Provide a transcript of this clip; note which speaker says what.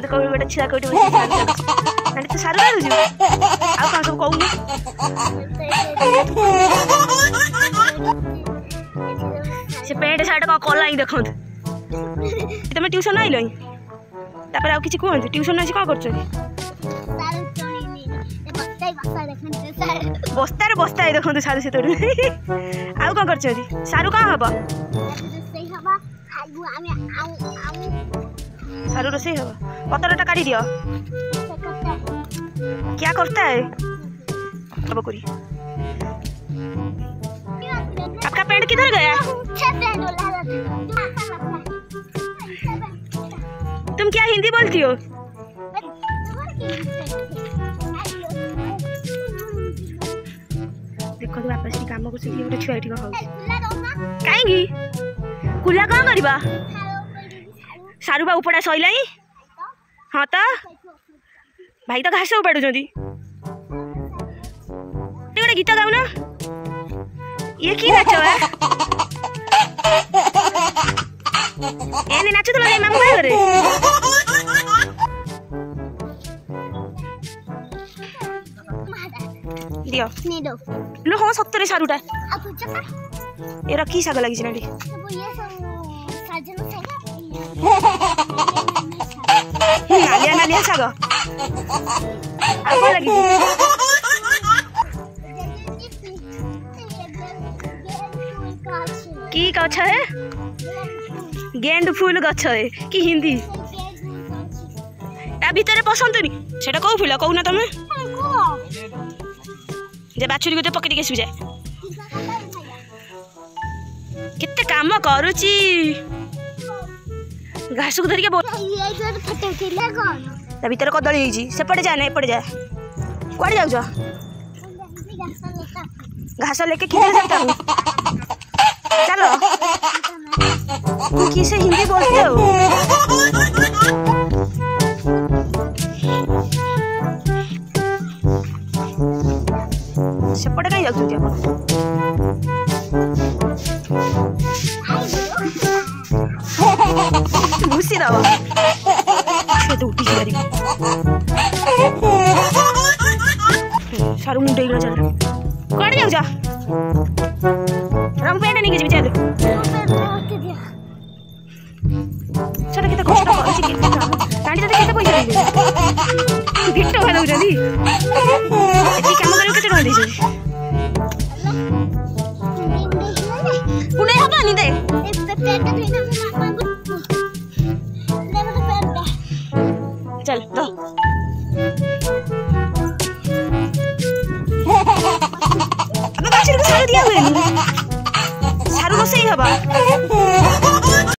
Speaker 1: तो कोई गोटे छुआ कोई तो सारू काटुछु आ कौन सब कहू से पैंट शर्ट का कला ही देखो तुम ट्यूशन आइल तापर आ किसी कहते ट्यूशन आज कौन कर बस्तार बस्ता देखो सारू से तोड़ आउ कौन कर सारू कौन हम सारू रोसे हम पतरटा काटी दियो क्या करता है अब करी आपका पेंट किधर गया तुम क्या हिंदी बोलती हो देखो तो वापस काम को सीखी गोटे छुआ ठीक खाऊ कहीं कुला कौन करवा सारू बा उपड़ा सैला हाँ तो भाई तो घास उपाड़ू गोटे गीत गाऊ ना ये की नाच एने नाच तो मामू बाहर दियो लो हाँ सत्तरे सारूटा एरा की साग लगी ना नालिया नालिया साग लगी की गछ है गेंद फूल गछ है कि हिंदी ता भीतर पसंद नहीं सेटा कौ फूल कहू ना तुम जे बाछुरी को पकड़ के जाए केते काम करूची घास को धरिके बोल ता भीतर कदली होईची सेपटे जा ना एपटे जा कुआडे जाउछ घास लेके किधर जाता हूँ चलो किसे हिंदी बोलते हो सेपटे कहीं जाउछ घुसी दबा तो उठी जारी सारू मुंडे चल कुआडे जाउछ राम पेंट नहीं के चल सेटा केते कष्ट करछि केते काम कांडी तते केते पैसा देले भिट खा दउछथि एति काम करियो केते टका देछि पुणे हबानी दे चल तो अब बाछुरी को सारू दिया हुए सारू रोसे ही हबा